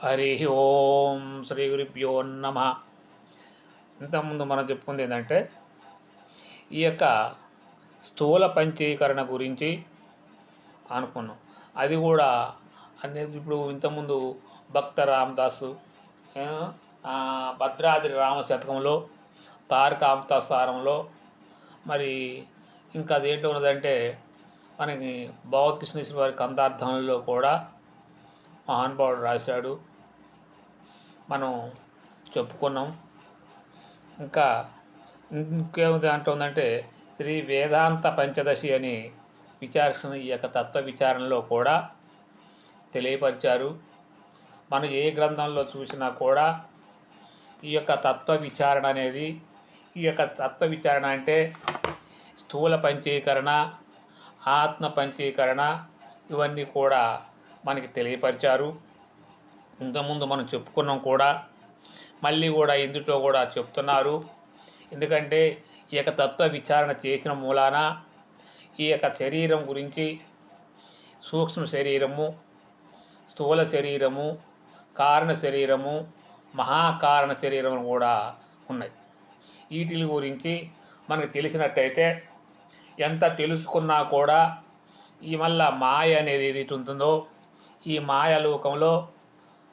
హరి ఓం శ్రీ గురుభ్యో నమ. ఇంతకుముందు మనం చెప్పుకుంది ఏంటంటే ఈ యొక్క స్థూల పంచీకరణ గురించి అనుకున్నాం. అది కూడా అనేది ఇప్పుడు ఇంతకుముందు భక్త రామదాసు భద్రాద్రి రామ శతకంలో తారకాంతాసారంలో మరి ఇంకా అదేంటి ఉన్నదంటే మనకి భగవత్కృష్ణేశ్వర వారి కందార్థంలో కూడా మహానుభావుడు రాశాడు, మనం చెప్పుకున్నాం. ఇంకా ఇంకేమిటి అంటుందంటే శ్రీ వేదాంత పంచదశి అని విచారణ ఈ యొక్క తత్వ విచారణలో కూడా తెలియపరిచారు. మనం ఏ గ్రంథంలో చూసినా కూడా ఈ యొక్క తత్వ విచారణ అనేది, ఈ యొక్క తత్వ విచారణ అంటే స్థూల పంచీకరణ, ఆత్మ పంచీకరణ ఇవన్నీ కూడా మనకి తెలియపరిచారు. ఇంతకుముందు మనం చెప్పుకున్నాం కూడా, మళ్ళీ కూడా ఇందులో కూడా చెప్తున్నారు. ఎందుకంటే ఈ యొక్క తత్వ విచారణ చేసిన మూలాన ఈ యొక్క శరీరం గురించి సూక్ష్మ శరీరము, స్థూల శరీరము, కారణ శరీరము, మహాకారణ శరీరం కూడా ఉన్నాయి. వీటి గురించి మనకు తెలిసినట్టయితే ఎంత తెలుసుకున్నా కూడా ఈ మళ్ళా మాయ అనేది ఏదైతే ఉంటుందో ఈ మాయాలోకంలో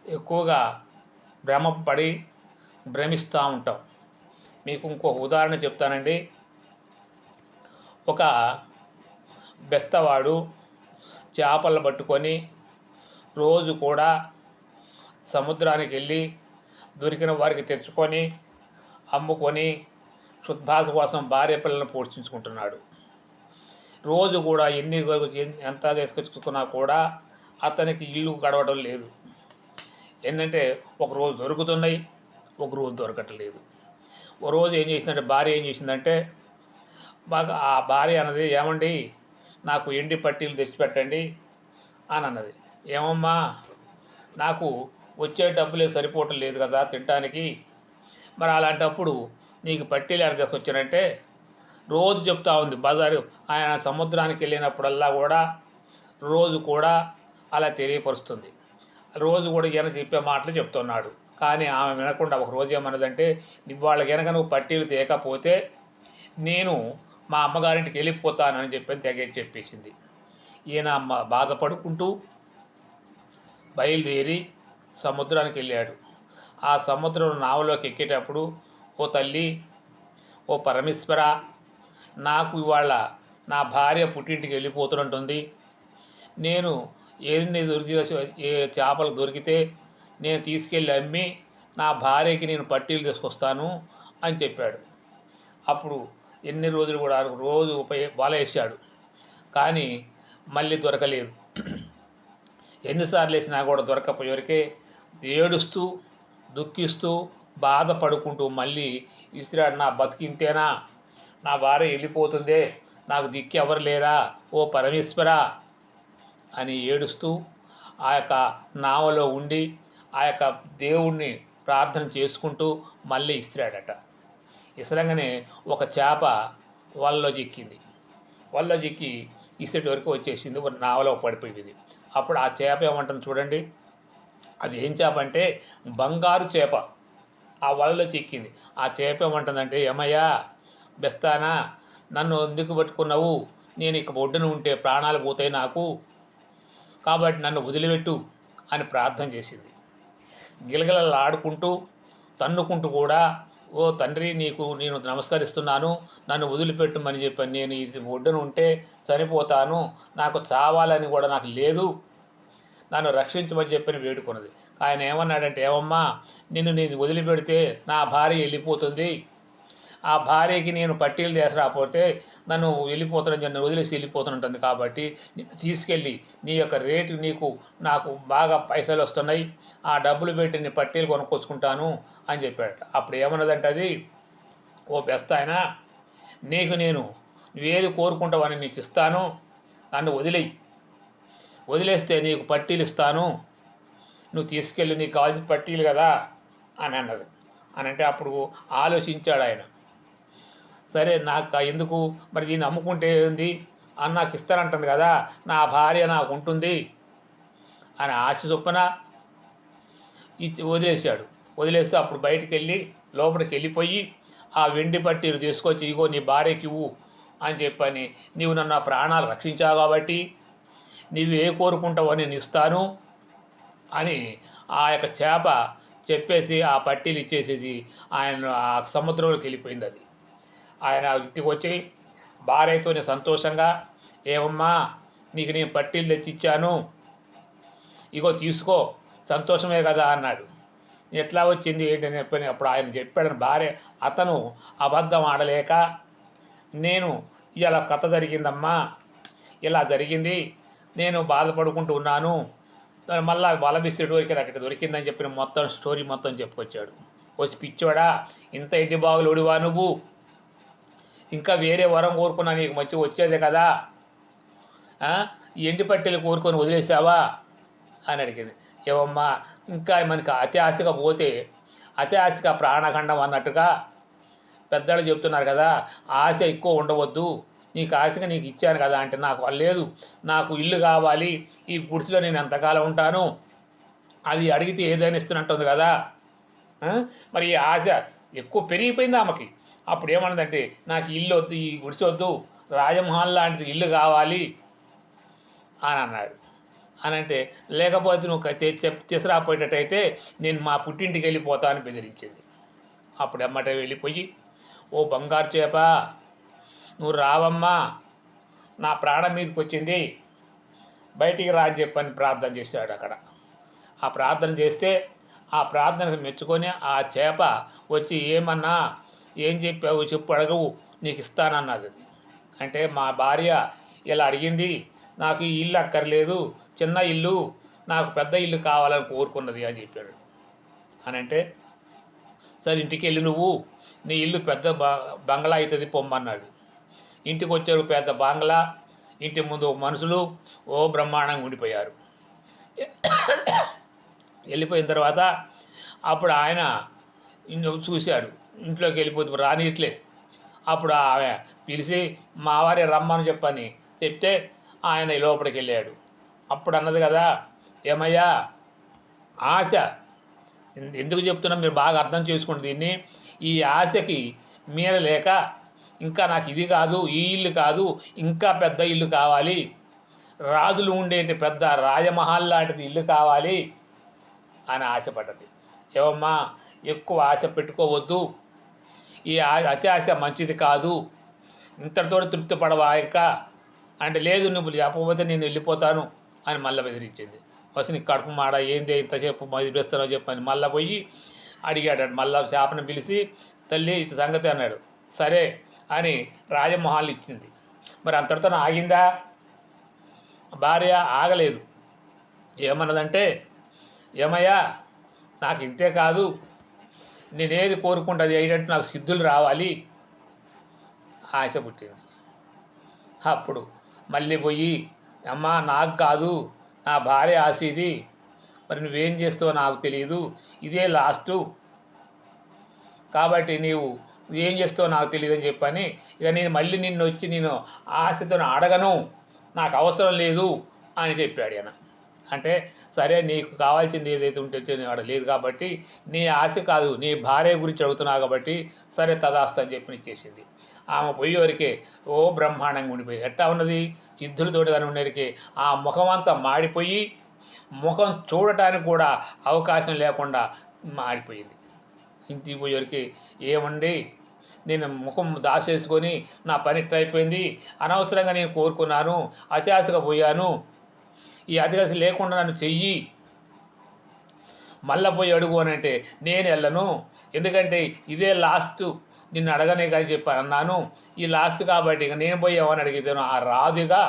ఎక్కువగా భ్రమపడి భ్రమిస్తూ ఉంటాం. మీకు ఇంకొక ఉదాహరణ చెప్తానండి. ఒక బెస్తవాడు చేపలు పట్టుకొని రోజు కూడా సముద్రానికి వెళ్ళి దొరికిన వారికి తెచ్చుకొని అమ్ముకొని శుద్ధాస కోసం భార్య పిల్లలను పోషించుకుంటున్నాడు. రోజు కూడా ఎంత చేసుకొచ్చుకున్నా కూడా అతనికి ఇల్లు గడవడం లేదు. ఏంటంటే ఒకరోజు దొరుకుతున్నాయి, ఒకరోజు దొరకట్లేదు. ఓ రోజు భార్య ఏం చేసిందంటే బాగా ఆ భార్య అన్నది, ఏమండి నాకు ఎండి పట్టీలు తెచ్చిపెట్టండి అని అన్నది. ఏమమ్మా, నాకు వచ్చే డబ్బులే సరిపోవటం లేదు కదా తినటానికి, మరి అలాంటప్పుడు నీకు పట్టీలు ఎక్కడ తీసుకొచ్చానంటే రోజు చెప్తా ఉంది బజారు. ఆయన సముద్రానికి వెళ్ళినప్పుడల్లా కూడా రోజు కూడా అలా తెలియపరుస్తుంది. రోజు కూడా ఈయన చెప్పే మాటలు చెప్తున్నాడు. కానీ ఆమె వినకుండా ఒక రోజు ఏమన్నదంటే, వాళ్ళకి కనుక నువ్వు పట్టీలు తేకపోతే నేను మా అమ్మగారింటికి వెళ్ళిపోతానని చెప్పేసింది. ఈయన బాధపడుకుంటూ బయలుదేరి సముద్రానికి వెళ్ళాడు. ఆ సముద్రం నావలోకి ఎక్కేటప్పుడు, ఓ తల్లి, ఓ పరమేశ్వర, నాకు ఇవాళ నా భార్య పుట్టింటికి వెళ్ళిపోతున్నట్టుంది. నేను ఏ చేపలు దొరికితే నేను తీసుకెళ్ళి అమ్మి నా భార్యకి నేను పట్టీలు తీసుకొస్తాను అని చెప్పాడు. అప్పుడు ఎన్ని రోజులు కూడా రోజు వల వేసాడు, కానీ మళ్ళీ దొరకలేదు. ఎన్నిసార్లు వేసినా కూడా దొరకపోయేవరకే ఏడుస్తూ దుఃఖిస్తూ బాధపడుకుంటూ మళ్ళీ విసిరాడు. నా బతికింతేనా, నా భార్య వెళ్ళిపోతుందే, నాకు దిక్కు ఎవరు లేరా, ఓ పరమేశ్వర అని ఏడుస్తూ ఆ యొక్క నావలో ఉండి ఆ యొక్క దేవుణ్ణి ప్రార్థన చేసుకుంటూ మళ్ళీ ఇసిరాడట. ఇసరంగానే ఒక చేప వలలో చిక్కింది. వలలో చిక్కి ఇసిరేటి వరకు వచ్చేసింది, ఒక నావలో పడిపోయింది. అప్పుడు ఆ చేప ఏమంటుంది చూడండి, అది ఏం చేప అంటే బంగారు చేప ఆ వలలో చిక్కింది. ఆ చేప ఏమంటుందంటే, ఏమయ్యా బెస్తానా, నన్ను ఎందుకు పట్టుకున్నావు, నేను ఇక ఒడ్డున ఉంటే ప్రాణాలు పోతాయి నాకు, కాబట్టి నన్ను వదిలిపెట్టు అని ప్రార్థన చేసింది. గిలగిలలాడుకుంటూ తన్నుకుంటూ కూడా, ఓ తండ్రి, నేను నమస్కరిస్తున్నాను, నన్ను వదిలిపెట్టుమని చెప్పాను, నేను ఇది ఒడ్డున ఉంటే చనిపోతాను, నాకు చావాలని కూడా నాకు లేదు, నన్ను రక్షించమని చెప్పని వేడుకున్నది. ఆయన ఏమన్నాడంటే, ఏమమ్మా, నేను వదిలిపెడితే నా భార్య వెళ్ళిపోతుంది, ఆ భార్యకి నేను పట్టీలు రాకపోతే నన్ను నన్ను వదిలేసి వెళ్ళిపోతుంటుంది, కాబట్టి తీసుకెళ్ళి నీ యొక్క రేటు నాకు బాగా పైసలు వస్తున్నాయి, ఆ డబ్బులు పెట్టి నీ పట్టీలు కొనుక్కొచ్చుకుంటాను అని చెప్పాడట. అప్పుడు ఏమన్నదంటే అది, ఓ బెస్తాయన, నువ్వేది కోరుకుంటావని నీకు ఇస్తాను, నన్ను వదిలేస్తే నీకు పట్టీలు ఇస్తాను, నువ్వు తీసుకెళ్ళి నీకు కావాల్సిన పట్టీలు కదా అని అన్నది. అని అంటే అప్పుడు ఆలోచించాడు ఆయన. సరే, నాకు ఎందుకు మరి దీన్ని అమ్ముకుంటే ఏంది అని నాకు ఇస్తానంటుంది కదా, నా భార్య నాకు ఉంటుంది అని ఆశ చొప్పున ఇచ్చి వదిలేశాడు. వదిలేస్తే అప్పుడు బయటికి వెళ్ళి లోపలికి వెళ్ళిపోయి ఆ వెండి పట్టీలు తీసుకొచ్చి ఇగో నీ భార్యకి ఇవ్వు అని చెప్పని, నీవు నన్ను ఆ ప్రాణాలు రక్షించావు కాబట్టి నీవు ఏ కోరుకుంటావో నేను ఇస్తాను అని ఆ యొక్క చేప చెప్పేసి ఆ పట్టీలు ఇచ్చేసేసి ఆయన ఆ సముద్రంలోకి వెళ్ళిపోయింది. అది ఆయన ఇంటికి వచ్చి భార్యతోనే సంతోషంగా, ఏమమ్మా నీకు నేను పట్టీలు తెచ్చిచ్చాను, ఇగో తీసుకో, సంతోషమే కదా అన్నాడు. ఎట్లా వచ్చింది ఏంటని చెప్పని అప్పుడు ఆయన చెప్పాడని భార్య, అతను అబద్ధం ఆడలేక, నేను ఇలా కథ జరిగిందమ్మా, ఇలా జరిగింది, నేను బాధపడుకుంటూ ఉన్నాను, మళ్ళీ వలబిస్తేటి వరకు నాకు దొరికిందని చెప్పిన మొత్తం స్టోరీ మొత్తం చెప్పుకొచ్చాడు. వచ్చి పిచ్చోడా, ఇంత ఎడ్డి బాగులోడివా నువ్వు, ఇంకా వేరే వరం కోరుకున్నా నీకు మంచి వచ్చేదే కదా, ఈ ఎండి పట్టెలు కోరుకొని వదిలేసావా అని అడిగింది. ఏమమ్మా, ఇంకా మనకి అతి ఆశగా పోతే అతి ఆశగా ప్రాణఖండం అన్నట్టుగా పెద్దలు చెప్తున్నారు కదా, ఆశ ఎక్కువ ఉండవద్దు, నీకు ఆశగా నీకు ఇచ్చాను కదా అంటే, నాకు లేదు, నాకు ఇల్లు కావాలి, ఈ గుడిసెలో నేను ఎంతకాలం ఉంటాను, అది అడిగితే ఏదైనా ఇస్తున్నట్టుంది కదా. మరి ఈ ఆశ ఎక్కువ పెరిగిపోయింది ఆమెకి. అప్పుడు ఏమన్నదంటే, నాకు ఇల్లు వద్దు, ఈ గుడిసె వద్దు, రాజమహల్ లాంటిది ఇల్లు కావాలి అని అన్నాడు. అని అంటే, లేకపోతే నువ్వు తీసుకురాపోయేటట్టయితే నేను మా పుట్టింటికి వెళ్ళిపోతా అని బెదిరించింది. అప్పుడు ఎమ్మటే వెళ్ళిపోయి, ఓ బంగారు చేప, నువ్వు రావమ్మా, నా ప్రాణం మీదకి వచ్చింది, బయటికి రా అని చెప్పని ప్రార్థన చేశాడు. అక్కడ ఆ ప్రార్థన చేస్తే ఆ ప్రార్థనకు మెచ్చుకొని ఆ చేప వచ్చి, ఏమన్నా, ఏం చెప్పావు చెప్పు, అడగవు, నీకు ఇస్తానన్నది. అంటే మా భార్య ఇలా అడిగింది, నాకు ఈ ఇల్లు అక్కర్లేదు, చిన్న ఇల్లు, నాకు పెద్ద ఇల్లు కావాలని కోరుకున్నది అని చెప్పాడు. అని అంటే, సరే ఇంటికి వెళ్ళి నువ్వు, నీ ఇల్లు పెద్ద బంగ్లా అవుతుంది పొమ్మన్నాడు. ఇంటికి వచ్చారు, పెద్ద బంగ్లా, ఇంటి ముందు మనుషులు ఓ బ్రహ్మాండంగా ఉండిపోయారు. వెళ్ళిపోయిన తర్వాత అప్పుడు ఆయన చూశాడు, ఇంట్లోకి వెళ్ళిపోతే రానిట్లే. అప్పుడు ఆమె పిలిచి మా వారి రమ్మని చెప్పని చెప్తే ఆయన లోపలికి వెళ్ళాడు. అప్పుడు అన్నది కదా, ఏమయ్యా, ఆశ ఎందుకు చెప్తున్నా మీరు బాగా అర్థం చేసుకోండి దీన్ని. ఈ ఆశకి మీరలేక, ఇంకా నాకు ఇది కాదు, ఈ ఇల్లు కాదు, ఇంకా పెద్ద ఇల్లు కావాలి, రాజులు ఉండేటి పెద్ద రాజమహల్ లాంటిది ఇల్లు కావాలి అని ఆశపడ్డది. ఏమమ్మా, ఎక్కువ ఆశ పెట్టుకోవద్దు, ఈ అతి ఆశ మంచిది కాదు, ఇంతటితో తృప్తి పడవా ఇంకా అంటే, లేదు నువ్వు చెప్పకపోతే నేను వెళ్ళిపోతాను అని మళ్ళీ బెదిరించింది. ఫస్ట్ నీకు కడుపు మాడ, ఏంది ఇంతసేపు బెదిరిస్తున్నావు చెప్పని మళ్ళీ పోయి అడిగాడు. మళ్ళీ చేపను పిలిచి, తల్లి ఇటు సంగతి అన్నాడు. సరే అని రాజమహల్ ఇచ్చింది. మరి అంతటితో ఆగిందా? భార్య ఆగలేదు. ఏమన్నదంటే, ఏమయ్యా, నాకు ఇంతే కాదు, నేనేది కోరుకుంటుంది అయ్యేటట్టు నాకు సిద్ధులు రావాలి ఆశ పుట్టింది. అప్పుడు మళ్ళీ పోయి, అమ్మా నాకు కాదు, నా భార్య ఆశ ఇది, మరి నువ్వేం చేస్తావో నాకు తెలియదు, ఇదే లాస్టు, కాబట్టి నీవు ఏం చేస్తావో నాకు తెలియదు అని చెప్పని, ఇక నేను మళ్ళీ నిన్ను వచ్చి నేను ఆశతో అడగను, నాకు అవసరం లేదు అని చెప్పాడు ఆయన. అంటే, సరే నీకు కావాల్సింది ఏదైతే ఉంటే అక్కడ లేదు కాబట్టి, నీ ఆశ కాదు, నీ భార్య గురించి అడుగుతున్నావు కాబట్టి సరే తదాస్తు అని చెప్పి ఇచ్చేసింది. ఆమె పోయేవరకే ఓ బ్రహ్మాండంగా ఉండిపోయింది. ఎట్టా ఉన్నది, సిద్ధులతోటి కానీ ఉండేవరికి ఆ ముఖం అంతా మాడిపోయి, ముఖం చూడటానికి కూడా అవకాశం లేకుండా మాడిపోయింది. ఇంటికి పోయేవరికి, ఏమండి, నేను ముఖం దాచేసుకొని నా పని అయిపోయింది, అనవసరంగా నేను కోరుకున్నాను, అత్యాశగా పోయాను, ఈ అతిగస లేకుండా నన్ను చెయ్యి, మళ్ళా పోయి అడుగు అని అంటే, నేను వెళ్ళను, ఎందుకంటే ఇదే లాస్ట్, నిన్ను అడగనే కానీ చెప్పాను అన్నాను, ఈ లాస్ట్ కాబట్టి ఇక నేను పోయి ఏమని అడిగితేను ఆ రాదుగా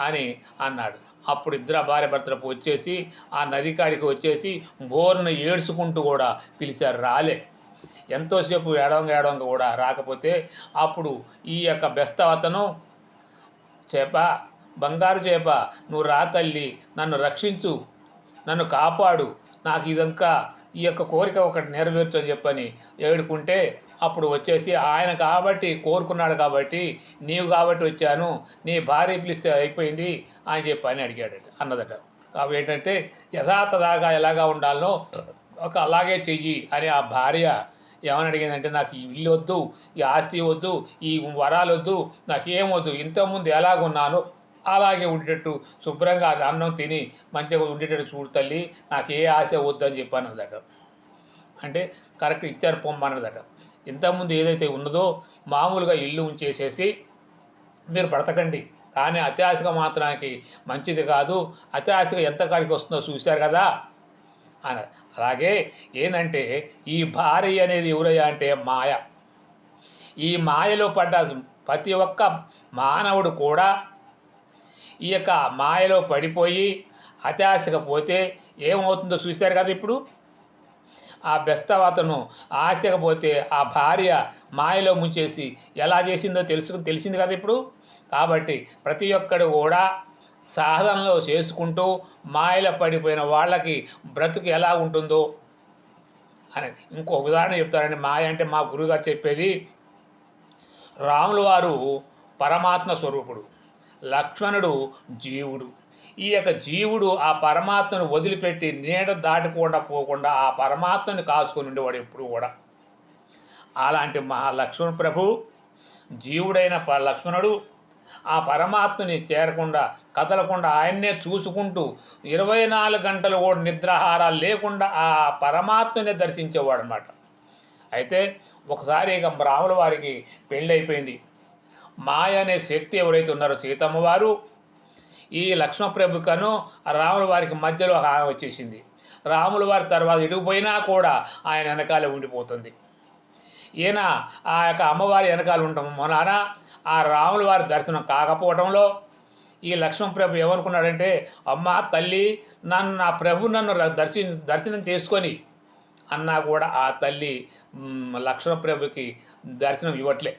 అని అన్నాడు. అప్పుడు ఇద్దరు భార్య భర్తలకు వచ్చేసి ఆ నది కాడికి వచ్చేసి బోరును ఏడ్చుకుంటూ కూడా పిలిచారు. రాలే, ఎంతోసేపు ఏడవంగా కూడా రాకపోతే అప్పుడు ఈ యొక్క బెస్తవతను, చేప, బంగారు చేప, నువ్వు రా తల్లి, నన్ను రక్షించు, నన్ను కాపాడు, నాకు ఇదంకా ఈ యొక్క కోరిక ఒకటి నెరవేర్చు అని చెప్పని ఏడుకుంటే, అప్పుడు వచ్చేసి ఆయన కాబట్టి కోరుకున్నాడు కాబట్టి, నీవు కాబట్టి వచ్చాను, నీ భార్య పిలిస్తే అయిపోయింది అని చెప్పని అడిగాడట, అన్నదట. కాబట్టి ఏంటంటే యథాతథాగా ఎలాగా ఉండాలో ఒక అలాగే చెయ్యి అని ఆ భార్య ఏమని అడిగిందంటే, నాకు ఈ ఇల్లు వద్దు, ఈ ఆస్తి వద్దు, ఈ వరాలు వద్దు, నాకేం వద్దు, ఇంతకుముందు ఎలాగున్నానో అలాగే ఉండేటట్టు శుభ్రంగా అన్నం తిని మంచిగా ఉండేటట్టు చూడు తల్లి, నాకు ఏ ఆశ వద్దని చెప్పానదట. అంటే కరెక్ట్ ఇచ్చారు పొమ్మన్నదట. ఇంతకుముందు ఏదైతే ఉన్నదో మామూలుగా ఇల్లు ఉంచేసేసి మీరు బ్రతకండి, కానీ అత్యాశగా మాత్రానికి మంచిది కాదు, అత్యాశగా ఎంత కాడికి వస్తుందో చూశారు కదా అన్నది. అలాగే ఏంటంటే ఈ భార్య అనేది ఎవరయ్యా అంటే మాయ. ఈ మాయలో పడ్డ ప్రతి ఒక్క మానవుడు కూడా ఈ యొక్క మాయలో పడిపోయి అత్యాశగా పోతే ఏమవుతుందో చూశారు కదా. ఇప్పుడు ఆ బెస్తవతను ఆశగా పోతే ఆ భార్య మాయలో ముంచేసి ఎలా చేసిందో తెలిసింది కదా ఇప్పుడు. కాబట్టి ప్రతి ఒక్కడు కూడా సాధనలో చేసుకుంటూ మాయలో పడిపోయిన వాళ్ళకి బ్రతుకు ఎలా ఉంటుందో అనేది ఇంకో ఉదాహరణ చెప్తారండి. మాయ అంటే మా గురువుగారు చెప్పేది, రాముల వారు పరమాత్మ స్వరూపుడు, లక్ష్మణుడు జీవుడు. ఈ యొక్క జీవుడు ఆ పరమాత్మను వదిలిపెట్టి నీడ దాటకుండా పోకుండా ఆ పరమాత్మని కాసుకొని ఉండేవాడు ఎప్పుడు కూడా. అలాంటి మా లక్ష్మణ ప్రభు జీవుడైన లక్ష్మణుడు ఆ పరమాత్మని చేరకుండా కదలకుండా ఆయన్నే చూసుకుంటూ 24 గంటలు కూడా నిద్రాహారాలు లేకుండా ఆ పరమాత్మనే దర్శించేవాడు అన్నమాట. అయితే ఒకసారి ఇక రాముల వారికి పెళ్ళైపోయింది. మాయ అనే శక్తి ఎవరైతే ఉన్నారో సీతమ్మ వారు ఈ లక్ష్మణప్రభుకను రాముల వారికి మధ్యలో ఒక ఆమె వచ్చేసింది. రాముల వారి తర్వాత ఎటుపోయినా కూడా ఆయన వెనకాలే ఉండిపోతుంది. ఈయన ఆ యొక్క అమ్మవారి వెనకాల ఉండటం మొన్న ఆ రాముల వారి దర్శనం కాకపోవడంలో ఈ లక్ష్మణప్రభు ఏమనుకున్నాడంటే, అమ్మ తల్లి నా ప్రభు నన్ను దర్శనం చేసుకొని అన్నా కూడా ఆ తల్లి లక్ష్మణప్రభుకి దర్శనం ఇవ్వట్లే.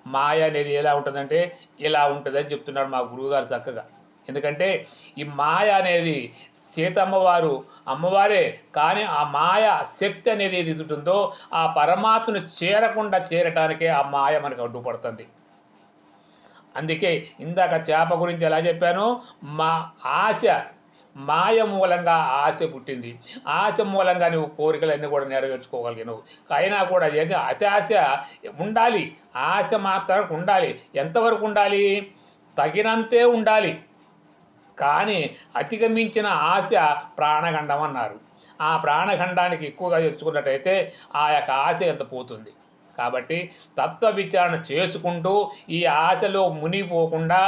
మాయ అనేది ఎలా ఉంటుందంటే ఇలా ఉంటుందని చెప్తున్నాడు మా గురువుగారు చక్కగా. ఎందుకంటే ఈ మాయ అనేది సీతమ్మవారు అమ్మవారే, కానీ ఆ మాయ శక్తి అనేది ఏది ఉంటుందో ఆ పరమాత్మను చేరటానికే ఆ మాయ మనకు అడ్డుపడుతుంది. అందుకే ఇందాక చేప గురించి ఎలా చెప్పానో, మా ఆశ మాయ మూలంగా ఆశ పుట్టింది. ఆశ మూలంగా నువ్వు కోరికలన్నీ కూడా నెరవేర్చుకోగలిగినవు. అయినా కూడా ఏదో అత్యాశ ఉండాలి, ఆశ మాత్రానికి ఉండాలి. ఎంతవరకు ఉండాలి? తగినంతే ఉండాలి. కానీ అతిగమించిన ఆశ ప్రాణగండం అన్నారు. ఆ ప్రాణగండానికి ఎక్కువగా తెచ్చుకున్నట్టయితే ఆ యొక్క ఆశ ఎంత పోతుంది. కాబట్టి తత్వ విచారణ చేసుకుంటూ ఈ ఆశలో మునిగిపోకుండా,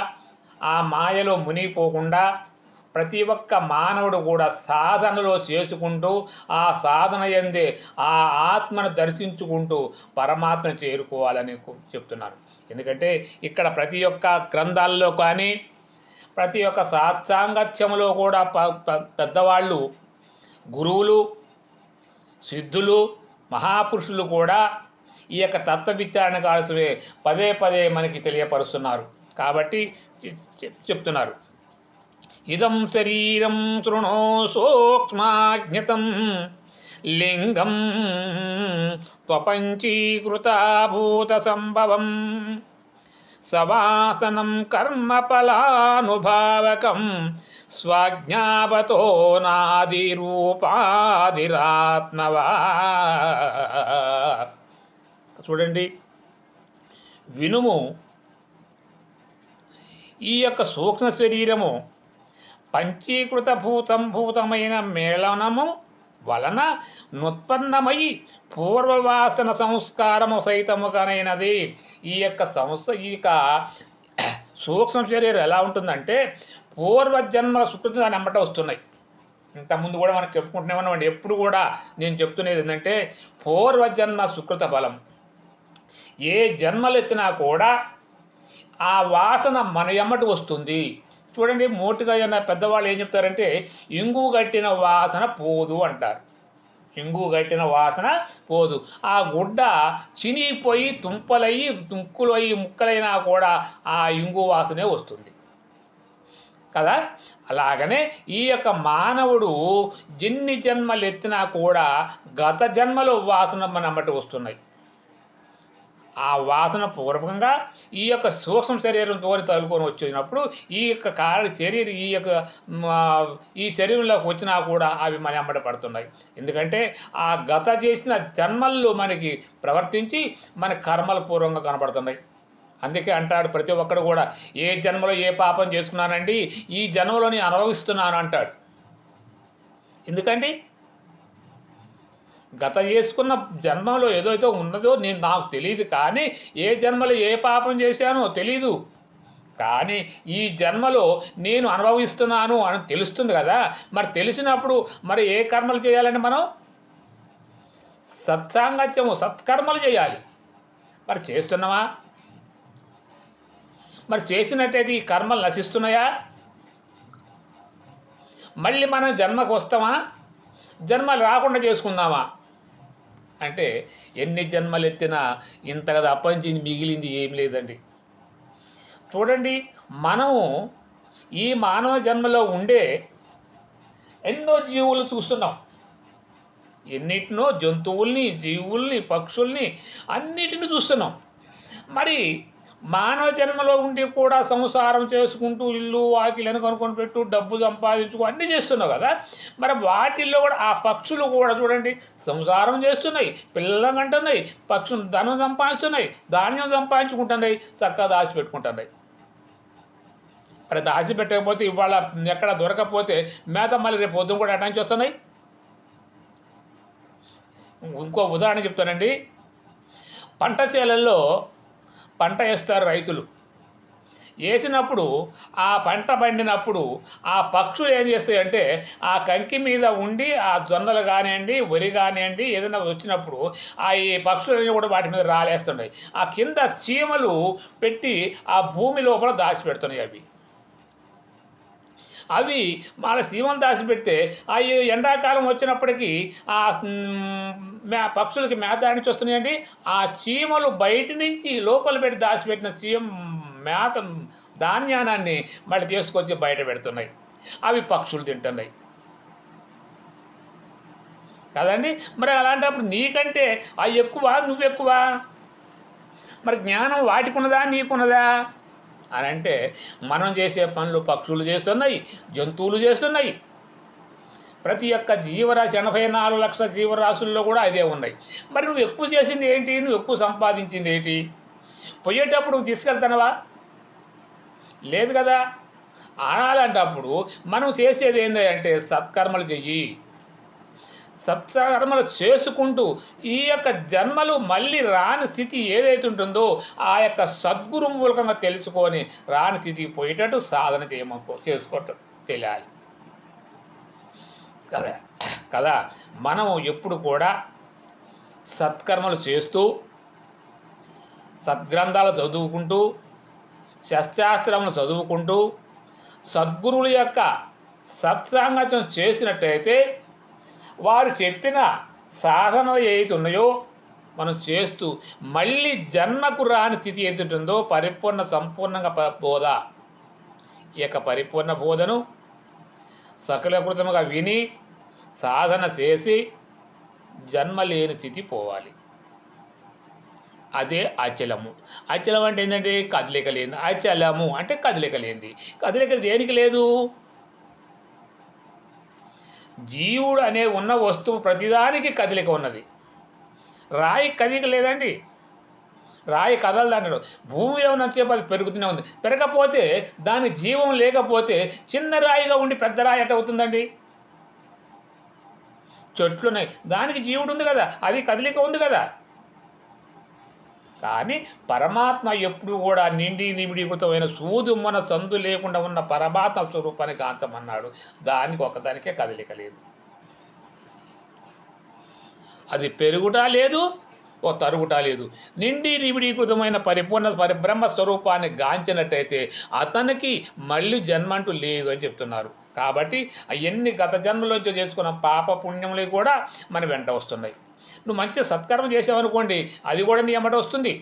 ఆ మాయలో మునిగిపోకుండా ప్రతి ఒక్క మానవుడు కూడా సాధనలో చేసుకుంటూ ఆ సాధన యందే ఆ ఆత్మను దర్శించుకుంటూ పరమాత్మను చేరుకోవాలని చెప్తున్నాను. ఎందుకంటే ఇక్కడ ప్రతి ఒక్క గ్రంథాల్లో కానీ ప్రతి ఒక్క సాత్సాంగత్యంలో కూడా పెద్దవాళ్ళు, గురువులు, సిద్ధులు, మహాపురుషులు కూడా ఈ యొక్క తత్వ విచారణ కాల్సమే పదే పదే మనకి తెలియపరుస్తున్నారు. కాబట్టి చెప్తున్నారు, ఇదం శరీరం శృణో సూక్ష్మాజ్ఞతం లింగం త్వపంచీకృతాభూత సంభవం సవాసనం కర్మఫలానుభావకం స్వజ్ఞాపతో నాది రూపాదిరాత్మవా. చూడండి, వినుము, ఈ యొక్క సూక్ష్మ శరీరము పంచీకృత భూతమైన మేళనము వలన నుత్పన్నమై పూర్వవాసన సంస్కారము సహితముగానైనది. ఈ యొక్క సూక్ష్మ శరీరం ఎలా ఉంటుందంటే పూర్వజన్మల సుకృతి దాని అమ్మట వస్తున్నాయి. ఇంతకుముందు కూడా మనకు చెప్పుకుంటూనే ఉన్నామండి. ఎప్పుడు కూడా నేను చెప్తున్నది ఏంటంటే పూర్వజన్మ సుకృత బలం. ఏ జన్మలు ఎత్తినా కూడా ఆ వాసన మన ఎమ్మటి వస్తుంది. చూడండి, మోటుగా అయిన పెద్దవాళ్ళు ఏం చెప్తారంటే ఇంగు గట్టిన వాసన పోదు అంటారు. ఇంగు గట్టిన వాసన పోదు. ఆ గుడ్డ చినిగిపోయి తుంపలయ్యి తుంకులయ్యి ముక్కలైనా కూడా ఆ ఇంగు వాసనే వస్తుంది కదా. అలాగనే ఈ యొక్క మానవుడు ఎన్ని జన్మలు ఎత్తినా కూడా గత జన్మలో వాసన మన అమ్మటి వస్తున్నాయి. ఆ వాసన పూర్వకంగా ఈ యొక్క సూక్ష్మ శరీరంతో తగులుకొని వచ్చినప్పుడు ఈ యొక్క శరీరం ఈ శరీరంలోకి వచ్చినా కూడా అవి మన వెంబడి పడుతున్నాయి. ఎందుకంటే ఆ గత చేసిన జన్మల్లో మనకి ప్రవర్తించి మన కర్మల పూర్వంగా కనబడుతున్నాయి. అందుకే అంటాడు ప్రతి ఒక్కడు కూడా, ఏ జన్మలో ఏ పాపం చేసుకున్నానండి, ఈ జన్మలో నేను అనుభవిస్తున్నాను అంటాడు. ఎందుకండి గత చేసుకున్న జన్మలో ఏదైతే ఉన్నదో నాకు తెలియదు, కానీ ఏ జన్మలో ఏ పాపం చేశానో తెలీదు, కానీ ఈ జన్మలో నేను అనుభవిస్తున్నాను అని తెలుస్తుంది కదా. మరి తెలిసినప్పుడు మరి ఏ కర్మలు చేయాలండి? మనం సత్సాంగత్యము సత్కర్మలు చేయాలి. మరి చేస్తున్నావా? మరి చేసినట్టయితే ఈ కర్మలు నశిస్తున్నాయా? మళ్ళీ మనం జన్మకు వస్తామా? జన్మలు రాకుండా చేసుకుందామా? అంటే ఎన్ని జన్మలు ఎత్తినా ఇంతగా తప్పించింది మిగిలింది ఏం లేదండి. చూడండి, మనము ఈ మానవ జన్మలో ఉండే ఎన్నో జీవులు చూస్తున్నాం. ఎన్నిటినో జంతువుల్ని, జీవుల్ని, పక్షుల్ని అన్నిటిని చూస్తున్నాం. మరి మానవ జన్మలో ఉండి కూడా సంసారం చేసుకుంటూ ఇల్లు వాకిలను కొనుక్కొని పెట్టు, డబ్బు సంపాదించుకో అన్నీ చేస్తున్నావు కదా. మరి వాటిల్లో కూడా ఆ పక్షులు కూడా చూడండి సంసారం చేస్తున్నాయి, పిల్లలను కంటున్నాయి, పక్షులు ధనం సంపాదిస్తున్నాయి, ధాన్యం సంపాదించుకుంటున్నాయి, చక్కగా దాచి పెట్టుకుంటున్నాయి. మరి దాచి పెట్టకపోతే ఇవాళ ఎక్కడ దొరకపోతే మేత మళ్ళీ రేపు పొద్దున కూడా ఎటాంచి వస్తున్నాయి. ఇంకో ఉదాహరణ చెప్తానండి. పంట చేలల్లో పంట వేస్తారు రైతులు. వేసినప్పుడు ఆ పంట పండినప్పుడు ఆ పక్షులు ఏం చేస్తాయంటే ఆ కంకి మీద ఉండి ఆ జొన్నలు కానివ్వండి, వరి కానివ్వండి ఏదైనా వచ్చినప్పుడు ఈ పక్షులన్నీ కూడా వాటి మీద రాలేస్తున్నాయి. ఆ కింద చీమలు పెట్టి ఆ భూమి లోపల దాచిపెడుతున్నాయి. అవి మన సీమను దాచిపెడితే అవి ఎండాకాలం వచ్చినప్పటికీ ఆ పక్షులకి మేత నుంచి వస్తున్నాయండి. ఆ చీమలు బయట నుంచి లోపల పెట్టి దాచిపెట్టిన మేత ధాన్యాన్ని మళ్ళీ తీసుకొచ్చి బయట పెడుతున్నాయి. అవి పక్షులు తింటున్నాయి కదండి. మరి అలాంటప్పుడు నీకంటే అవి ఎక్కువ, నువ్వెక్కువ? మరి జ్ఞానం వాటికున్నదా నీకున్నదా అని అంటే, మనం చేసే పనులు పక్షులు చేస్తున్నాయి, జంతువులు చేస్తున్నాయి. ప్రతి ఒక్క జీవరాశి 84 లక్షల జీవరాశుల్లో కూడా అదే ఉన్నాయి. మరి నువ్వు ఎక్కువ చేసింది ఏంటి? నువ్వు ఎక్కువ సంపాదించింది ఏంటి? పోయేటప్పుడు నువ్వు తీసుకెళ్తానవా? లేదు కదా. అనాలంటప్పుడు మనం చేసేది ఏంటంటే సత్కర్మలు చెయ్యి. సత్కర్మలు చేసుకుంటూ ఈ యొక్క జన్మలు మళ్ళీ రాని స్థితి ఏదైతే ఉంటుందో ఆ యొక్క సద్గురు మూలకంగా తెలుసుకొని రాని స్థితికి పోయేటట్టు సాధన చేసుకోవటం తెలియాలి కదా. మనం ఎప్పుడు కూడా సత్కర్మలు చేస్తూ సద్గ్రంథాలు చదువుకుంటూ శస్త్రాస్త్రములు చదువుకుంటూ సద్గురువుల యొక్క సత్సాంగత్యం చేసినట్టయితే వారు చెప్పిన సాధనలు ఏదైతే ఉన్నాయో మనం చేస్తూ మళ్ళీ జన్మకు రాని స్థితి ఏదైతుందో సంపూర్ణంగా బోధ, ఈ యొక్క పరిపూర్ణ బోధను సకలకృతముగా విని సాధన చేసి జన్మ లేని స్థితి పోవాలి. అదే అచలము. అచలం అంటే ఏంటంటే కదలిక లేనిది. అచలము అంటే కదలిక లేనిది. కదలిక దేనికి లేదు? జీవుడు అనే ఉన్న వస్తువు ప్రతిదానికి కదలిక ఉన్నది. రాయి కదలిక లేదండి. రాయి కదలదంటాడు. భూమిలో ఉన్నంతసేపు అది పెరుగుతూనే ఉంది. పెరగకపోతే దాని జీవం లేకపోతే చిన్న రాయిగా ఉండి పెద్ద రాయి ఎట్ట అవుతుందండి? చెట్లున్నాయి, దానికి జీవుడు ఉంది కదా, అది కదలిక ఉంది కదా. కానీ పరమాత్మ ఎప్పుడు కూడా నిండి నిమిడీకృతమైన సూదుమ్మన సందు లేకుండా ఉన్న పరమాత్మ స్వరూపాన్ని కాంచమన్నాడు. దానికి ఒకదానికే కదలిక లేదు. అది పెరుగుట లేదు, ఓ తరుగుట లేదు. నిండి నిమిడీకృతమైన పరిపూర్ణ పరిబ్రహ్మ స్వరూపాన్ని గాంచినట్టయితే అతనికి మళ్ళీ జన్మంటూ లేదు అని చెప్తున్నారు. కాబట్టి అవన్నీ గత జన్మలోంచి చేసుకున్న పాప పుణ్యములు కూడా మన వెంట వస్తున్నాయి. నువ్వు మంచి సత్కర్మ చేసావనుకోండి, అది కూడా నీ ఎమ్మట వస్తుంది.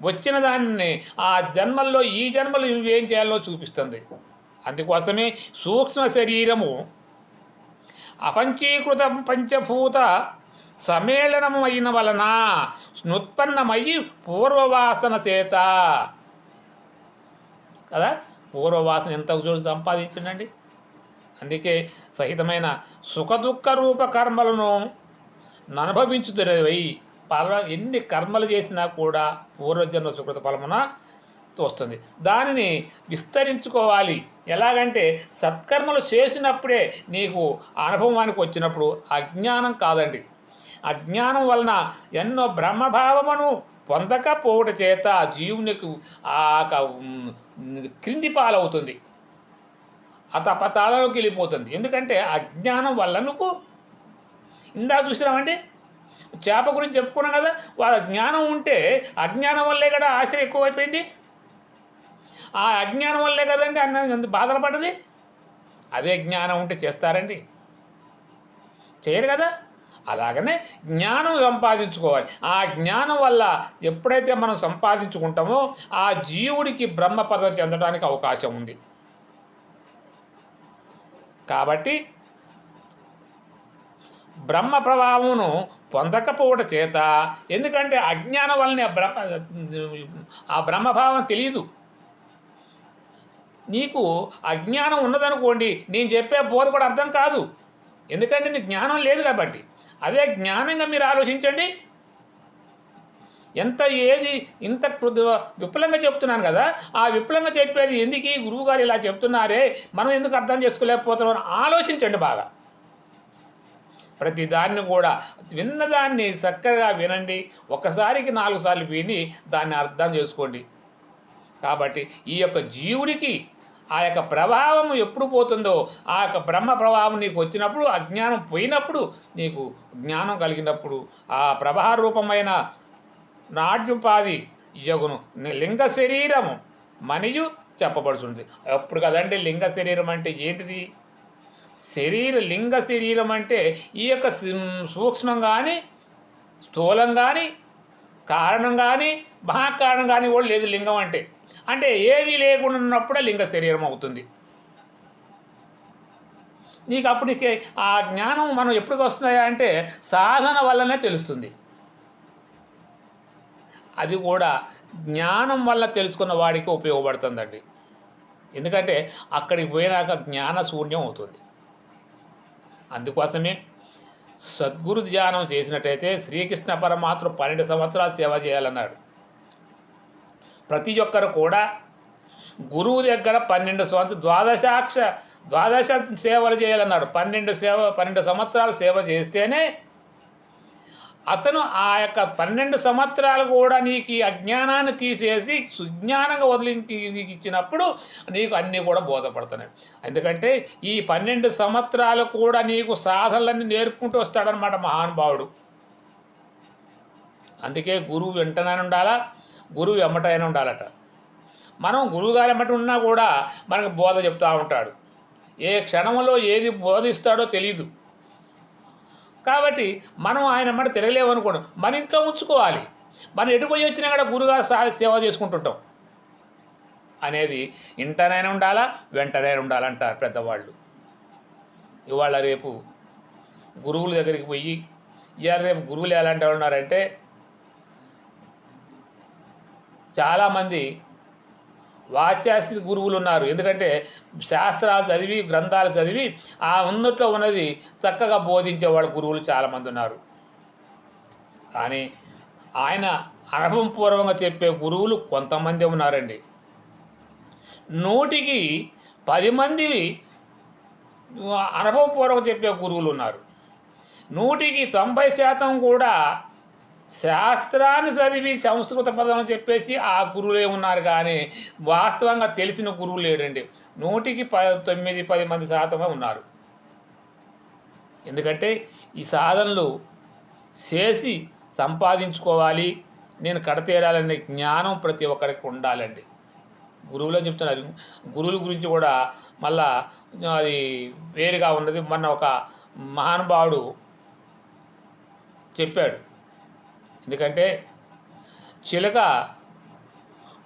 వచ్చిన దాన్ని ఆ జన్మల్లో ఈ జన్మలో నువ్వేం చేయాలో చూపిస్తుంది. అందుకోసమే సూక్ష్మ శరీరము అపంచీకృత పంచభూత సమ్మేళనము అయిన వలన నుత్పన్నమయ్యి పూర్వవాసన చేత కదా, పూర్వవాసన ఎంత చూడు సంపాదించిండండి. అందుకే సహితమైన సుఖదుఖ రూప కర్మలను అనుభవించుతున్నవి. ఎన్ని కర్మలు చేసినా కూడా పూర్వజన్మ సుకృత ఫలమున వస్తుంది. దానిని విస్తరించుకోవాలి. ఎలాగంటే సత్కర్మలు చేసినప్పుడే నీకు అనుభవానికి వచ్చినప్పుడు అజ్ఞానం కాదండి. అజ్ఞానం వలన ఎన్నో బ్రహ్మభావమును పొందకపోవట చేత జీవునికి ఆ క్రింది పాలవుతుంది, అతపతాళలోకి వెళ్ళిపోతుంది. ఎందుకంటే అజ్ఞానం వల్ల నువ్వు ఇందాక చూసినామండి, చేప గురించి చెప్పుకున్నాం కదా, వాళ్ళ జ్ఞానం ఉంటే అజ్ఞానం వల్లే కదా ఆశ ఎక్కువైపోయింది. ఆ అజ్ఞానం వల్లే కదండి అన్న బాధలు పడ్డది. అదే జ్ఞానం ఉంటే చేస్తారండి? చేయరు కదా. అలాగనే జ్ఞానం సంపాదించుకోవాలి. ఆ జ్ఞానం వల్ల ఎప్పుడైతే మనం సంపాదించుకుంటామో ఆ జీవుడికి బ్రహ్మపదం చెందడానికి అవకాశం ఉంది. కాబట్టి బ్రహ్మ ప్రభావమును పొందకపోవడం చేత, ఎందుకంటే అజ్ఞానం వల్లనే ఆ బ్రహ్మభావం తెలియదు. నీకు అజ్ఞానం ఉన్నదనుకోండి, నేను చెప్పే బోధ కూడా అర్థం కాదు. ఎందుకంటే నీకు జ్ఞానం లేదు కాబట్టి. అదే జ్ఞానంగా మీరు ఆలోచించండి. ఇంత విపులంగా చెప్తున్నాను కదా, ఆ విపులంగా చెప్పేది ఎందుకు గురువుగారు ఇలా చెప్తున్నారే, మనం ఎందుకు అర్థం చేసుకోలేకపోతున్నాం ఆలోచించండి బాగా. ప్రతి దాన్ని కూడా విన్నదాన్ని చక్కగా వినండి. ఒకసారికి 4 సార్లు విని దాన్ని అర్థం చేసుకోండి. కాబట్టి ఈ యొక్క జీవుడికి ఆ యొక్క ప్రభావం ఎప్పుడు పోతుందో, ఆ యొక్క బ్రహ్మ ప్రభావం నీకు వచ్చినప్పుడు, అజ్ఞానం పోయినప్పుడు, నీకు జ్ఞానం కలిగినప్పుడు ఆ ప్రభావ రూపమైన నాట్యుపాది యగును లింగ శరీరము మనియు చెప్పబడుతుంది. అప్పుడు కదండి లింగ శరీరం అంటే ఏంటిది? లింగ శరీరం అంటే ఈ యొక్క సూక్ష్మం కానీ, స్థూలం కానీ, కారణం కానీ, మహాకారణం కానీ కూడా లేదు లింగం అంటే. అంటే ఏవి లేకుండా ఉన్నప్పుడే లింగ శరీరం అవుతుంది. నీకు అప్పటికే ఆ జ్ఞానం మనం ఎప్పటికి వస్తున్నాయా అంటే సాధన వల్లనే తెలుస్తుంది. అది కూడా జ్ఞానం వల్ల తెలుసుకున్న వాడికి ఉపయోగపడుతుందండి. ఎందుకంటే అక్కడికి పోయినాక జ్ఞాన శూన్యం అవుతుంది. అందుకోసమే సద్గురు ధ్యానం చేసినట్టయితే శ్రీకృష్ణ పరమాత్మ 12 సంవత్సరాలు సేవ చేయాలన్నాడు. ప్రతి ఒక్కరు కూడా గురువు దగ్గర 12 సంవత్సరాలు ద్వాదశ సేవలు చేయాలన్నాడు. 12 సంవత్సరాలు సేవ చేస్తేనే అతను ఆ యొక్క 12 సంవత్సరాలు కూడా నీకు అజ్ఞానాన్ని తీసేసి సుజ్ఞానంగా వదిలించి నీకు ఇచ్చినప్పుడు నీకు అన్నీ కూడా బోధపడుతున్నాయి. ఎందుకంటే ఈ 12 సంవత్సరాలు కూడా నీకు సాధనలన్నీ నేర్పుకుంటూ వస్తాడనమాట మహానుభావుడు. అందుకే గురువు వెంటనే ఉండాలా, గురువు ఎమ్మటైనా ఉండాలట. మనం గురువుగారు ఎమ్మటి ఉన్నా కూడా మనకు బోధ చెప్తూ ఉంటాడు. ఏ క్షణంలో ఏది బోధిస్తాడో తెలియదు. కాబట్టి మనం ఆయన మాట తిరగలేమనుకోండి, మన ఇంట్లో ఉంచుకోవాలి. మనం ఎటుపోయి వచ్చినా కూడా గురుగారు సేవ చేసుకుంటుంటాం అనేది ఇంటనైనా ఉండాలా, వెంటనైనా ఉండాలంటారు పెద్దవాళ్ళు. ఇవాళ రేపు గురువుల దగ్గరికి పోయి, ఇవాళ రేపు గురువులు ఎలాంటి వాళ్ళు ఉన్నారంటే చాలామంది వాచ్యాస్థితి గురువులు ఉన్నారు. ఎందుకంటే శాస్త్రాలు చదివి, గ్రంథాలు చదివి ఆ ఉన్నట్లో ఉన్నది చక్కగా బోధించే వాళ్ళ గురువులు చాలామంది ఉన్నారు. కానీ ఆయన అనుభవపూర్వకంగా చెప్పే గురువులు కొంతమంది ఉన్నారండి. 100కి 10 మందివి అనుభవపూర్వకంగా చెప్పే గురువులు ఉన్నారు. 100కి 90% కూడా శాస్త్రాన్ని చదివి సంస్కృత పదం చెప్పేసి ఆ గురువులే ఉన్నారు. కానీ వాస్తవంగా తెలిసిన గురువు లేడండి. 100కి 9-10 మంది శాతమే ఉన్నారు. ఎందుకంటే ఈ సాధనలు చేసి సంపాదించుకోవాలి, నేను కడతేరాలనే జ్ఞానం ప్రతి ఒక్కరికి ఉండాలండి. గురువులు చెప్తున్నారు. గురువుల గురించి కూడా మళ్ళా అది వేరుగా ఉన్నది. మొన్న ఒక మహానుభావుడు చెప్పాడు. ఎందుకంటే చిలక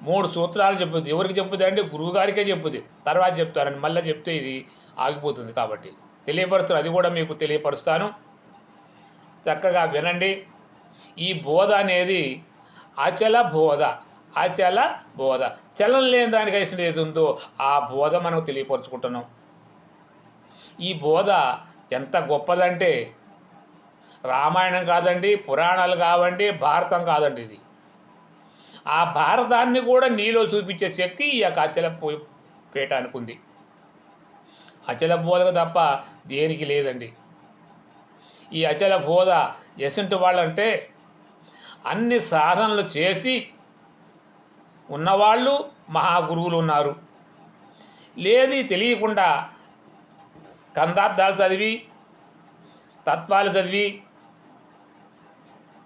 3 సూత్రాలు చెప్పుద్ది. ఎవరికి చెప్పుద్ది అంటే గురువుగారికే చెప్పుద్ది. తర్వాత చెప్తారండి, మళ్ళీ చెప్తే ఇది ఆగిపోతుంది. కాబట్టి తెలియపరుస్తాను, అది కూడా మీకు తెలియపరుస్తాను. చక్కగా వినండి. ఈ బోధ అనేది అచల బోధ. అచల బోధ, చలనం లేని దానికి వేసిన ఏది ఉందో ఆ బోధ మనకు తెలియపరుచుకుంటున్నాం. ఈ బోధ ఎంత గొప్పదంటే రామాయణం కాదండి, పురాణాలు కావండి, భారతం కాదండి. ఇది ఆ భారతాన్ని కూడా నీలో చూపించే శక్తి ఈ యొక్క అచల పీఠానికి ఉంది. అచల బోధకు తప్ప దేనికి లేదండి. ఈ అచల బోధ ఎసంటి వాళ్ళంటే అన్ని సాధనలు చేసి ఉన్నవాళ్ళు మహాగురువులు ఉన్నారు. లేది తెలియకుండా కందార్థాలు చదివి తత్వాలు చదివి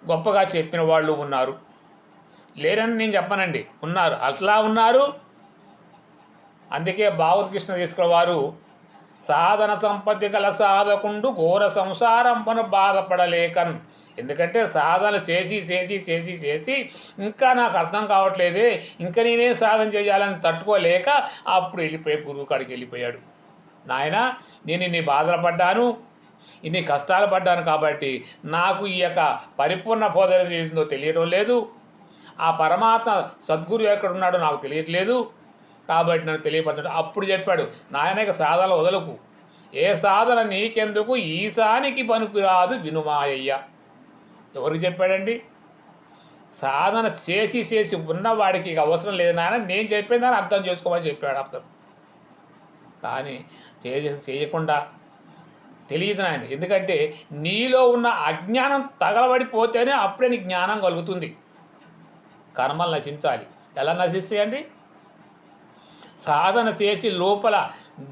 గొప్పగా చెప్పిన వాళ్ళు ఉన్నారు. లేరని నేను చెప్పనండి, ఉన్నారు, అట్లా ఉన్నారు. అందుకే భావకృష్ణ తీసుకున్న వారు సాధన సంపత్తి గల సాధకుండు ఘోర సంసారంపను బాధపడలేకన్. ఎందుకంటే సాధన చేసి చేసి చేసి చేసి ఇంకా నాకు అర్థం కావట్లేదే, ఇంకా నేనే సాధన చేయాలని తట్టుకోలేక అప్పుడు వెళ్ళిపోయి గురువు కాడికి వెళ్ళిపోయాడు. నాయన, నేను ఇన్ని బాధలు పడ్డాను, ఇన్ని కష్టాలు పడ్డాను కాబట్టి నాకు ఈ యొక్క పరిపూర్ణ బోధన ఏందో తెలియడం లేదు, ఆ పరమాత్మ సద్గురు ఎక్కడున్నాడో నాకు తెలియట్లేదు, కాబట్టి నన్ను తెలియపరచడం. అప్పుడు చెప్పాడు, నాయనక సాధన వదలకు, ఏ సాధన నీకెందుకు, ఈశానికి పనికిరాదు వినుమాయ్య. ఎవరికి చెప్పాడండి? సాధన చేసి చేసి ఉన్నవాడికి ఇక అవసరం లేదు నాయన, నేను చెప్పేదాన్ని అర్థం చేసుకోమని చెప్పాడు అతను. కానీ చేయకుండా తెలియదు నాయన. ఎందుకంటే నీలో ఉన్న అజ్ఞానం తగలబడిపోతేనే అప్పుడే నీ జ్ఞానం కలుగుతుంది. కర్మలు నశించాలి. ఎలా నశిస్తాయండి? సాధన చేసి లోపల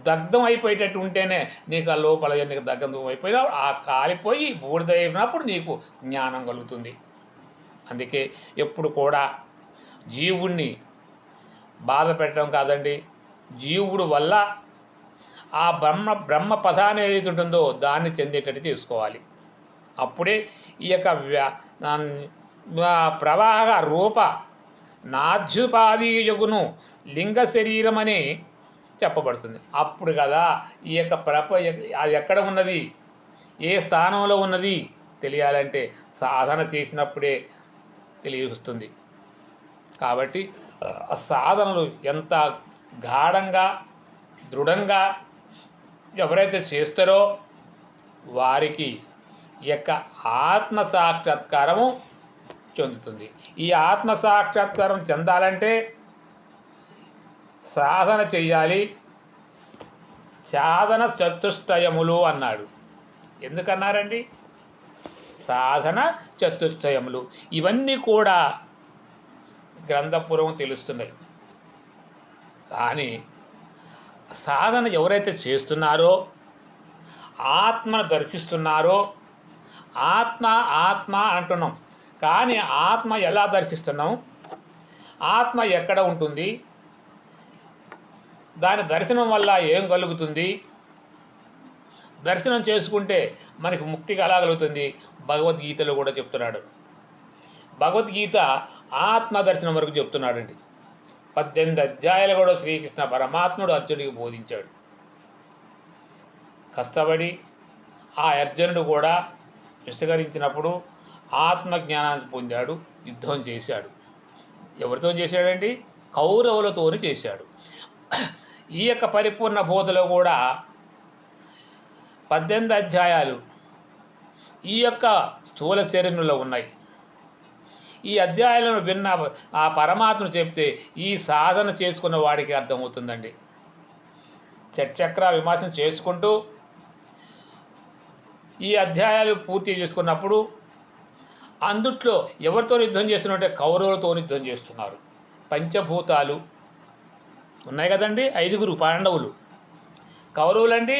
దగ్ధం అయిపోయేటట్టు ఉంటేనే నీకు ఆ లోపల నీకు దగ్ధం అయిపోయినా ఆ కాలిపోయి బూడిదైనప్పుడు నీకు జ్ఞానం కలుగుతుంది. అందుకే ఎప్పుడు కూడా జీవుణ్ణి బాధ పెట్టడం కాదండి, జీవుడు వల్ల ఆ బ్రహ్మ పదాన్ని ఏదైతే ఉంటుందో దాన్ని చెందేటట్టు చేసుకోవాలి. అప్పుడే ఈ యొక్క ప్రవాహ రూప నాధ్యుపాదీయగును లింగ శరీరం అని చెప్పబడుతుంది. అప్పుడు కదా ఈ యొక్క అది ఎక్కడ ఉన్నది, ఏ స్థానంలో ఉన్నది తెలియాలంటే సాధన చేసినప్పుడే తెలియస్తుంది. కాబట్టి సాధనలు ఎంత గాఢంగా దృఢంగా ఎవరైతే చేస్తారో వారికి ఈ యొక్క ఆత్మ సాక్షాత్కారము చెందుతుంది. ఈ ఆత్మ సాక్షాత్కారం చెందాలంటే సాధన చెయ్యాలి. సాధన చతుష్టయములు అన్నాడు. ఎందుకన్నారండి? సాధన చతుష్టయములు ఇవన్నీ కూడా గ్రంథపూర్వం తెలుస్తున్నాయి. కానీ సాధన ఎవరైతే చేస్తున్నారో, ఆత్మను దర్శిస్తున్నారో, ఆత్మ ఆత్మ అంటున్నాం, కానీ ఆత్మ ఎలా దర్శిస్తున్నాం, ఆత్మ ఎక్కడ ఉంటుంది, దాని దర్శనం వల్ల ఏం కలుగుతుంది, దర్శనం చేసుకుంటే మనకి ముక్తి కలగలుగుతుంది. భగవద్గీతలో కూడా చెప్తున్నాడు. భగవద్గీత ఆత్మ దర్శనం వరకు చెప్తున్నాడండి. 18 అధ్యాయాలు కూడా శ్రీకృష్ణ పరమాత్ముడు అర్జునుడికి బోధించాడు. కష్టపడి ఆ అర్జునుడు కూడా విస్తరించినప్పుడు ఆత్మజ్ఞానాన్ని పొందాడు, యుద్ధం చేశాడు. ఎవరితో చేశాడండి? కౌరవులతోనే చేశాడు. ఈ యొక్క పరిపూర్ణ బోధలో కూడా 18 అధ్యాయాలు ఈ యొక్క స్థూల శరీరంలో ఉన్నాయి. ఈ అధ్యాయాలను విన్న ఆ పరమాత్మను చెప్తే ఈ సాధన చేసుకున్న వాడికి అర్థమవుతుందండి. షట్చక్ర విమర్శన చేసుకుంటూ ఈ అధ్యాయాలు పూర్తి చేసుకున్నప్పుడు అందుట్లో ఎవరితో యుద్ధం చేస్తున్నారంటే కౌరవులతో యుద్ధం చేస్తున్నారు. పంచభూతాలు ఉన్నాయి కదండి, 5 పాండవులు. కౌరవులండి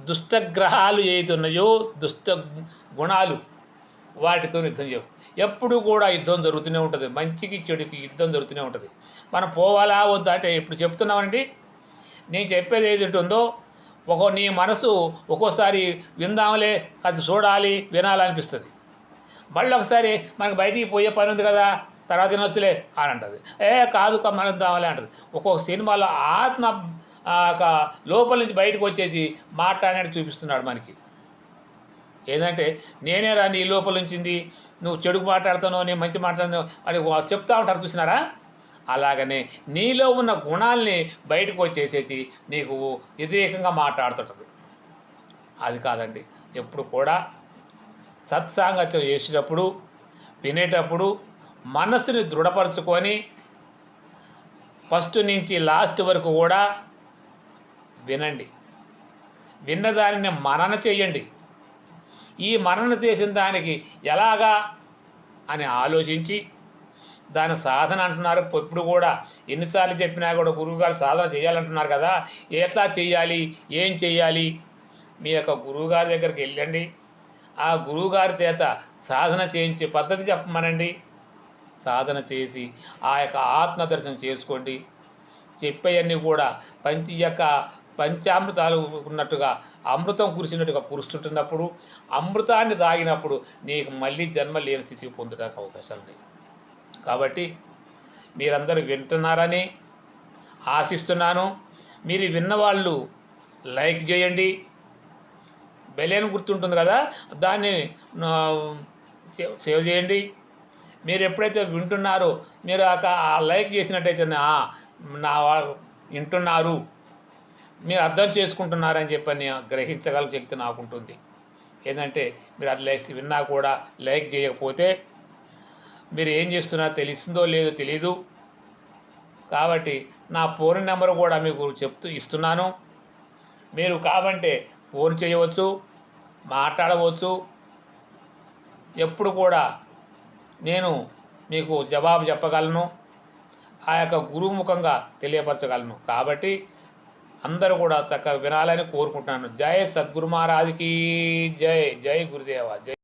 దుష్టగ్రహాలు ఏదైతే ఉన్నాయో, దుష్ట గుణాలు, వాటితో యుద్ధం చేయవు. ఎప్పుడు కూడా యుద్ధం జరుగుతూనే ఉంటుంది. మంచికి చెడుకి యుద్ధం జరుగుతూనే ఉంటుంది. మనం పోవాలా వద్దా అంటే ఇప్పుడు చెప్తున్నామండి. నేను చెప్పేది ఏది ఉందో నీ మనసు ఒక్కోసారి విందాంలే, అది చూడాలి, వినాలనిపిస్తుంది. మళ్ళీ ఒకసారి మనకు బయటికి పోయే పని ఉంది కదా, తర్వాత తినొచ్చులే అని అంటుంది. కాదు మనదామలే అంటుంది. ఒక్కొక్క సినిమాలో ఆత్మ లోపల నుంచి బయటకు వచ్చేసి మాట్లాడినట్టు చూపిస్తున్నాడు మనకి. ఏంటంటే నేనేరా నీ లోపల ఉంచింది, నువ్వు చెడు మాట్లాడుతున్నావు నేను మంచి మాట్లాడుతున్నావు అని చెప్తా ఉంటారు చూసినారా. అలాగనే నీలో ఉన్న గుణాల్ని బయటకు వచ్చేసేసి నీకు వ్యతిరేకంగా మాట్లాడుతుంటుంది. అది కాదండి. ఎప్పుడు కూడా సత్సాంగత్యం చేసేటప్పుడు వినేటప్పుడు మనసుని దృఢపరచుకొని ఫస్ట్ నుంచి లాస్ట్ వరకు కూడా వినండి. విన్నదానిని మనన చేయండి. ఈ మనన చేసిన దానికి ఎలాగా అని ఆలోచించి దాని సాధన అంటున్నారు. ఇప్పుడు కూడా ఎన్నిసార్లు చెప్పినా కూడా గురువుగారు సాధన చేయాలంటున్నారు కదా, ఎట్లా చేయాలి, ఏం చేయాలి? మీ యొక్క గురువుగారి దగ్గరికి వెళ్ళండి. ఆ గురువుగారి చేత సాధన చేయించే పద్ధతి చెప్పమనండి. సాధన చేసి ఆ యొక్క ఆత్మదర్శనం చేసుకోండి. చెప్పేవన్నీ కూడా పంచామృతాలు ఉన్నట్టుగా అమృతం కురిసినట్టుగా కురుస్తుంటున్నప్పుడు అమృతాన్ని తాగినప్పుడు నీకు మళ్ళీ జన్మ లేని స్థితికి పొందడానికి అవకాశాలు ఉన్నాయి. కాబట్టి మీరందరూ వింటున్నారని ఆశిస్తున్నాను. మీరు విన్నవాళ్ళు లైక్ చేయండి. బెలైన్ గుర్తుంటుంది కదా, దాన్ని సేవ్ చేయండి. మీరు ఎప్పుడైతే వింటున్నారో మీరు ఆ లైక్ చేసినట్టయితే నా వాళ్ళు వింటున్నారు, మీరు అర్థం చేసుకుంటున్నారని చెప్పని గ్రహించగల శక్తి నాకుంటుంది. ఏంటంటే మీరు అది విన్నా కూడా లైక్ చేయకపోతే మీరు ఏం చేస్తున్నారో తెలిసిందో లేదో తెలీదు. కాబట్టి నా ఫోన్ నెంబర్ కూడా మీకు ఇస్తున్నాను. మీరు కావంటే ఫోన్ చేయవచ్చు, మాట్లాడవచ్చు. ఎప్పుడు కూడా నేను మీకు జవాబు చెప్పగలను, ఆ యొక్క గురుముఖంగా తెలియపరచగలను. కాబట్టి అందరూ కూడా చక్కగా వినాలని కోరుకుంటున్నాను. జై సద్గురు మహారాజ్కి జై. జై గురుదేవ. జై.